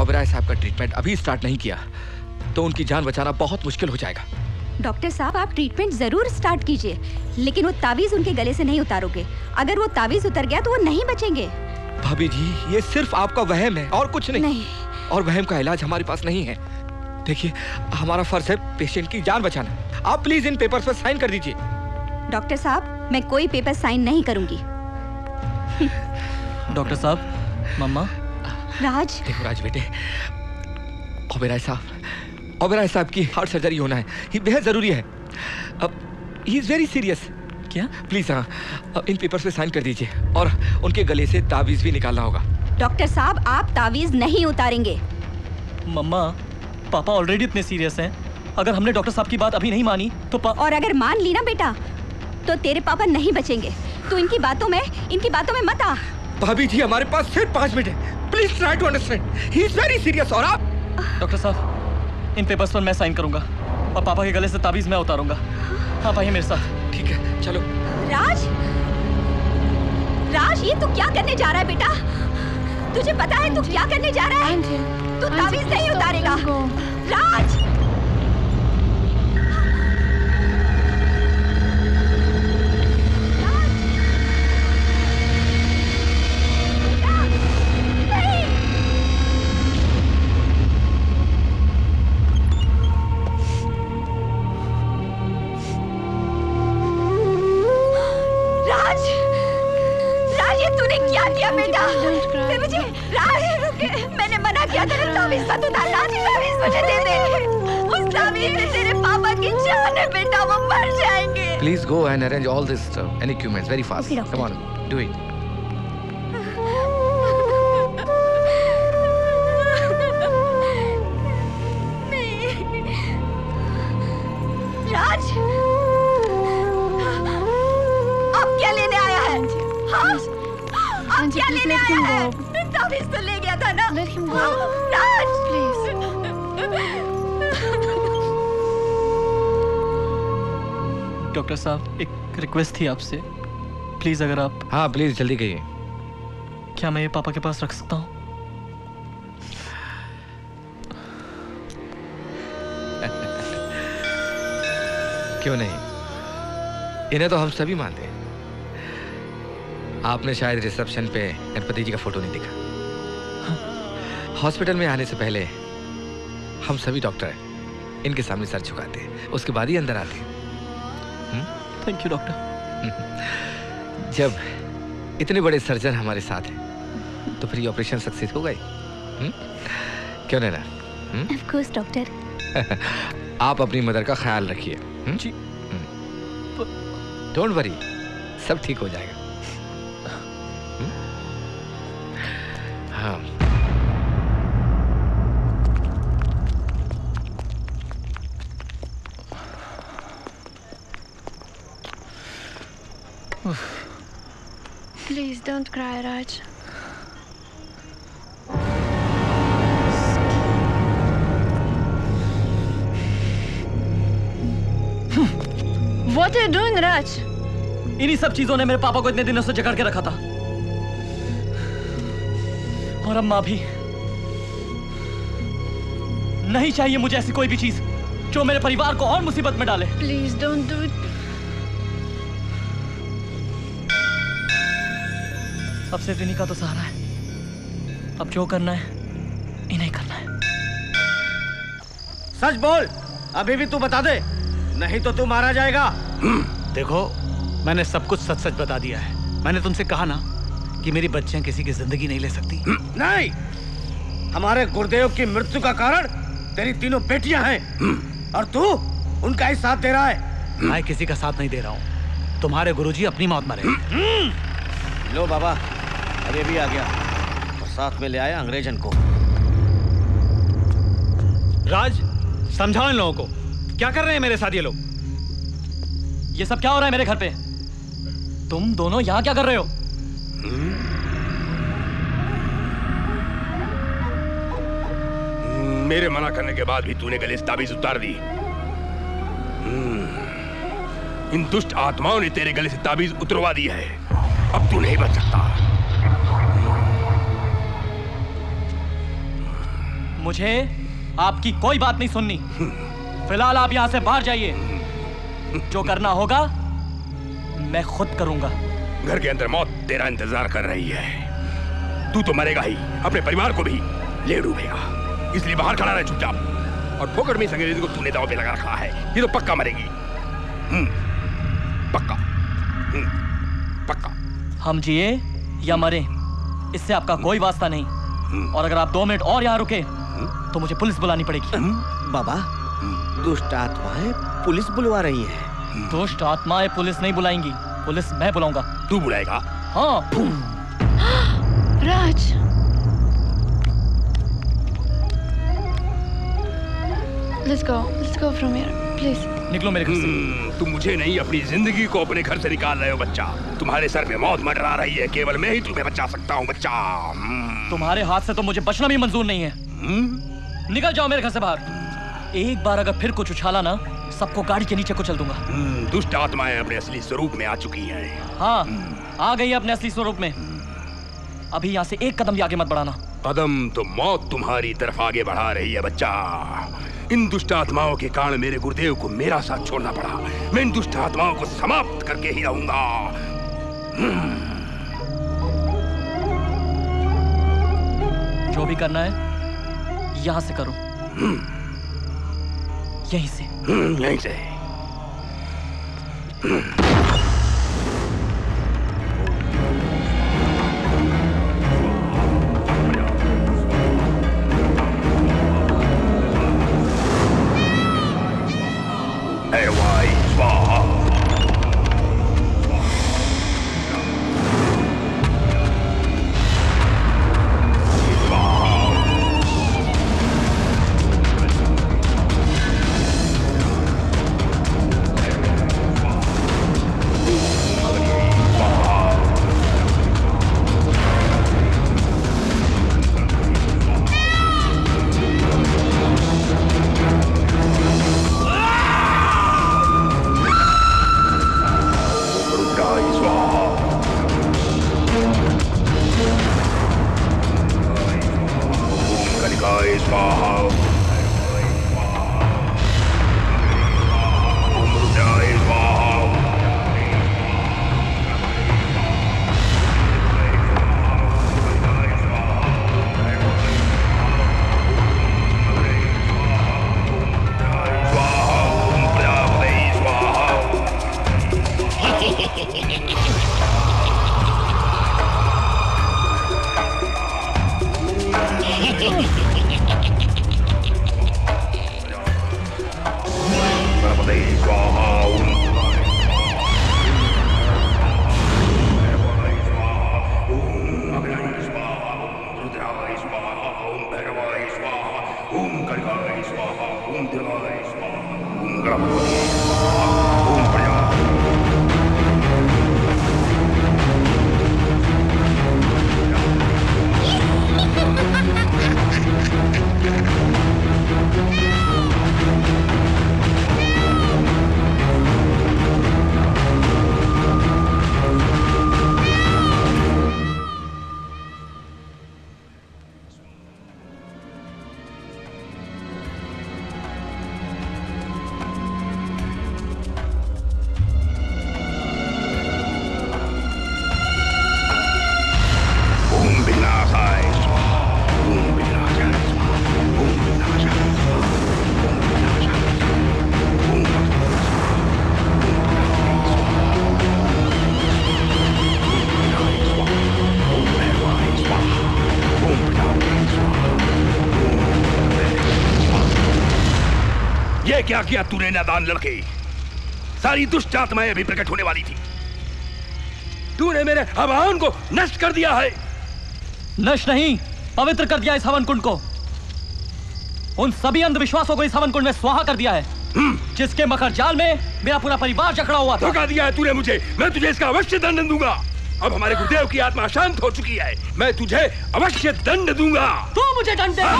ओबेरॉय साहब का ट्रीटमेंट अभी स्टार्ट नहीं किया तो उनकी जान बचाना बहुत मुश्किल हो जाएगा। डॉक्टर साहब, आप ट्रीटमेंट जरूर स्टार्ट कीजिए, लेकिन वो तावीज उनके गले से नहीं उतारोगे। अगर वो तावीज उतर गया तो वो नहीं बचेंगे। भाभी जी, ये सिर्फ आपका वहम है और कुछ नहीं। और वहम का इलाज हमारे पास नहीं है। देखिए, हमारा फर्ज है पेशेंट की जान बचाना। आप प्लीज इन पेपर्स पर साइन कर दीजिए। डॉक्टर साहब, मैं कोई पेपर साइन नहीं करूंगी। डॉक्टर साहब, मम्मा। राज। देखो राज बेटे, ओबेरॉय साहब की हार्ट सर्जरी होना है, ये बेहद जरूरी है। अब ही इज वेरी सीरियस। क्या? प्लीज हाँ, इन पेपर्स पे साइन कर दीजिए और उनके गले से तावीज भी निकालना होगा। डॉक्टर साहब, आप तावीज नहीं उतारेंगे। मम्मा, पापा ऑलरेडी इतने सीरियस हैं। अगर हमने डॉक्टर साहब की बात अभी नहीं मानी तो और अगर मान ली ना बेटा, तो तेरे पापा नहीं बचेंगे। तू इनकी बातों में मत आ। भाभी जी, हमारे पास सिर्फ 5 मिनट है। Please try to understand, he is very serious. और आप? डॉक्टर साहब, इन पेपर्स पर मैं साइन करूंगा और पापा के गले से ताबीज मैं उतारूंगा। आप आइए मेरे साथ। ठीक है, चलो। राज, ये तू क्या करने जा रहा है बेटा? तुझे पता है तू क्या करने जा रहा है? तू ताबीज नहीं उतारेगा। राज! बेटा, मुझे मैंने मना किया था ना, तावीज़ मत उतारना। तावीज़ मुझे दे दे। उस तावीज़ में तेरे पापा की जान है बेटा, वो मर जाएंगे। Please go and arrange all this equipment very fast. Okay, come on, do it. राज, अब क्या लेने आया है? हाँ? अब क्या लेने आया है? तावीज़ तो ले गया था ना? राज! डॉक्टर साहब, एक रिक्वेस्ट थी आपसे। प्लीज अगर आप। हाँ प्लीज, जल्दी कहिए। क्या मैं ये पापा के पास रख सकता हूँ? क्यों नहीं, इन्हें तो हम सभी मानते हैं। आपने शायद रिसेप्शन पे गणपति जी का फोटो नहीं देखा। हॉस्पिटल में आने से पहले हम सभी डॉक्टर इनके सामने सर झुकाते हैं, उसके बाद ही अंदर आते हैं। Thank you doctor. जब इतने बड़े सर्जन हमारे साथ हैं तो फिर ये ऑपरेशन सक्सेस होगा ही। क्यों नैना? Of course doctor. आप अपनी मदर का ख्याल रखिए। जी। डोंट वरी, सब ठीक हो जाएगा। हाँ। Please don't cry, Raj. What are you doing, Raj? इन्हीं सब चीजों ने मेरे पापा को इतने दिनों से जकड़ के रखा था, और अब माँ भी। नहीं चाहिए मुझे ऐसी कोई भी चीज जो मेरे परिवार को और मुसीबत में डाले। Please don't do it. अब सिर्फ इन्हीं का तो सहारा है। अब जो करना है इन्हें करना है। सच बोल, अभी भी तू बता दे, नहीं तो तू मारा जाएगा। देखो, मैंने सब कुछ सच सच बता दिया है। मैंने तुमसे कहा ना कि मेरी बच्चियां किसी की जिंदगी नहीं ले सकती। नहीं, हमारे गुरुदेव की मृत्यु का कारण तेरी तीनों बेटियां हैं और तू उनका ही साथ दे रहा है। मैं किसी का साथ नहीं दे रहा हूँ। तुम्हारे गुरुजी अपनी मौत मरे। लो बाबा, अभी भी आ गया और साथ में ले आया अंग्रेजन को। राज, समझाओ इन लोगों को, क्या कर रहे हैं मेरे साथ ये लोग? ये सब क्या हो रहा है मेरे घर पे? तुम दोनों यहाँ क्या कर रहे हो? मेरे मना करने के बाद भी तूने गले से ताबीज उतार दी। इन दुष्ट आत्माओं ने तेरे गले से ताबीज उतरवा दी है। अब तू नहीं बच सकता। मुझे आपकी कोई बात नहीं सुननी। फिलहाल आप यहाँ से बाहर जाइए। जो करना होगा मैं खुद करूंगा। घर के अंदर मौत तेरा इंतजार कर रही है। तू तो मरेगा ही, अपने परिवार को भी ले डूबेगा। इसलिए बाहर खड़ा रहे चुपचाप। और फोकट में इस अंग्रेजी को तूने दांव पे लगा रखा है। ये तो पक्का मरेगी। पक्का। पक्का। हम जिए या मरे इससे आपका कोई वास्ता नहीं। और अगर आप 2 मिनट और यहाँ रुके तो मुझे पुलिस बुलानी पड़ेगी। बाबा, दुष्ट आत्माएं पुलिस बुलवा रही हैं। दुष्ट आत्माएं पुलिस नहीं बुलाएंगी, पुलिस मैं बुलाऊंगा। तू बुलाएगा? हाँ। राज, let's go from here, please. निकलो मेरे घर से। तुम मुझे नहीं, अपनी जिंदगी को अपने घर से निकाल रहे हो बच्चा। तुम्हारे सर पे मौत मंडरा रही है। केवल मैं ही तुम्हें बचा सकता हूँ बच्चा। तुम्हारे हाथ से तो मुझे बचना भी मंजूर नहीं है। निकल जाओ मेरे घर से बाहर। एक बार अगर फिर कुछ उछाला ना, सबको गाड़ी के नीचे कुचल दूंगा। दुष्ट आत्माएं अपने असली स्वरूप में आ चुकी हैं। हाँ, आ गई है अपने असली स्वरूप में। अभी यहाँ से एक कदम भी आगे मत बढ़ाना। कदम तो मौत तुम्हारी तरफ आगे बढ़ा रही है बच्चा। इन दुष्ट आत्माओं के कारण मेरे गुरुदेव को मेरा साथ छोड़ना पड़ा। मैं इन दुष्ट आत्माओं को समाप्त करके ही रहूंगा। जो भी करना है यहां से करो। यहीं से। यहीं से। क्या किया तूने नादान लड़के? सारी दुष्ट आत्माएं अभी प्रकट होने वाली थी। तूने मेरे हवन को नष्ट कर दिया है। नष्ट नहीं, पवित्र कर दिया इस हवन कुंड को। उन सभी अंधविश्वासों को इस हवन कुंड में स्वाहा कर दिया है, जिसके मकर जाल में मेरा पूरा परिवार जकड़ा हुआ था। धोखा दिया है तूने मुझे। मैं तुझे इसका अवश्य दंड दूंगा। अब हमारे गुरुदेव की आत्मा शांत हो चुकी है। मैं तुझे अवश्य दंड दूंगा। तू मुझे दंड देगा?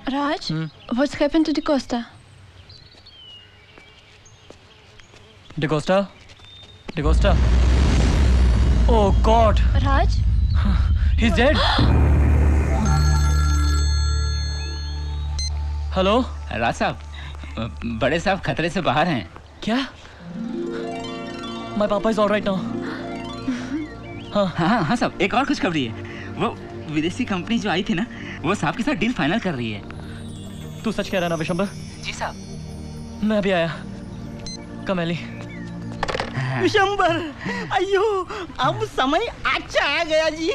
Raj, what's happened to DaCosta? DaCosta? DaCosta? Oh God! Raj? He's dead. Hello Raj साहब, बड़े साहब खतरे से बाहर हैं। क्या? My papa is all right now. हाँ साहब, एक और खुशखबरी है। वो विदेशी कंपनी जो आई थी ना, वो साहब के साथ डील फाइनल कर रही है। तू सच कह रहा ना विशंबर? जी साहब। मैं अभी आया। कमेली। विशंबर, अयो, अब समय अच्छा आ गया जी।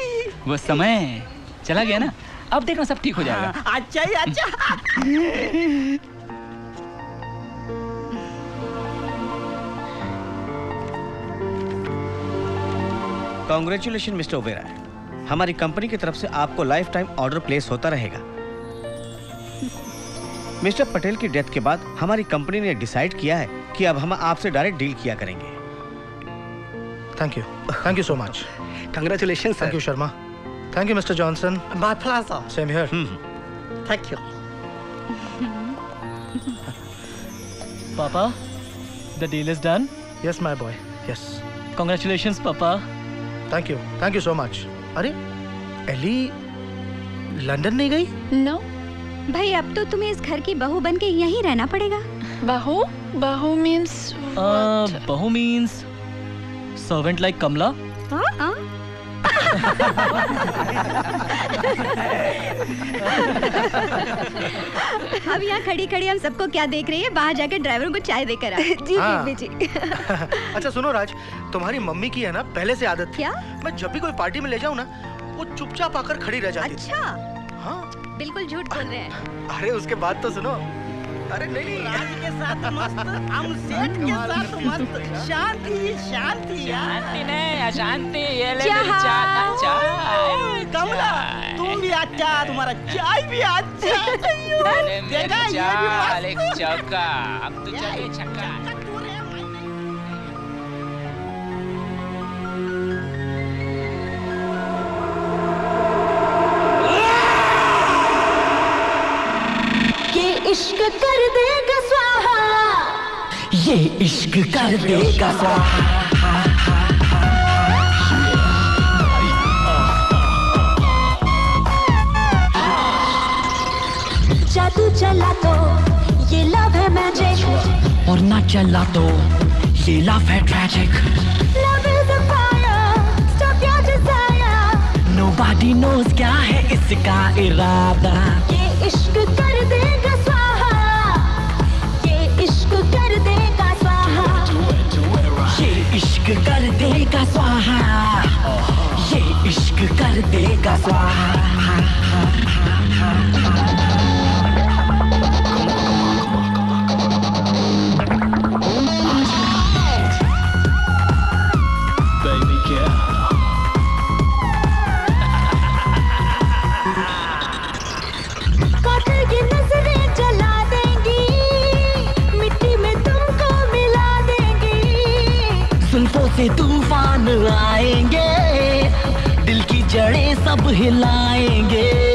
वो समय चला गया ना, अब देखना सब ठीक हो जाएगा। अच्छा ही अच्छा। कांग्रेचुलेशन मिस्टर ओबेरॉय, हमारी कंपनी की तरफ से आपको लाइफ टाइम ऑर्डर प्लेस होता रहेगा। मिस्टर पटेल की डेथ के बाद हमारी कंपनी ने डिसाइड किया है कि अब हम आपसे डायरेक्ट डील किया करेंगे। Thank you so much. Congratulations, sir. Thank you Sharma. Thank you mister Johnson. My pleasure. Same here. Thank you. Papa, the deal is done. Yes, my boy. Yes. Congratulations, Papa. Thank you so much. अरे, Eli London नहीं गई? No. भाई अब तो तुम्हें इस घर की बहू बन के यहीं रहना पड़ेगा। Bahu? Bahu means what? Bahu means servant like Kamla. हाँ? अब यहाँ खड़ी खड़ी हम सबको क्या देख रही है? बाहर जाकर ड्राइवर को चाय देकर आए। जी हाँ। जी। अच्छा सुनो राज, तुम्हारी मम्मी की है ना पहले से आदत थी। क्या? मैं जब भी कोई पार्टी में ले जाऊँ ना, वो चुपचाप आकर खड़ी रह जाती थी। अच्छा। हाँ। बिल्कुल झूठ बोल रहे हैं। अरे उसके बाद तो सुनो। अरे नहीं। राज के साथ मस्त, हम सेठ के साथ मस्त, शांति शांति यार। शांति नहीं, अशांति। ये ले क्या? मेरी चाय। कमला, तुम भी अच्छा, तुम्हारा चाय भी अच्छा। ले मेरी देखा, ये भी चाय, मस्त। एक चौका। अब तो चलिए छक्का। इश्क कर देगा स्वाहा, ये इश्क कर देगा स्वाहा। जादू चला तो ये लव है मैजिक, और ना चला तो ये लव है tragic. Love is a fire, stop your desire. Nobody knows क्या है इसका इरादा। ये इश्क कर देगा स्वाहा, ये इश्क कर देगा स्वाहा। ये इश्क कर देगा स्वाहा, ये इश्क कर देगा स्वाहा। से तूफान आएंगे, दिल की जड़ें सब हिलाएंगे।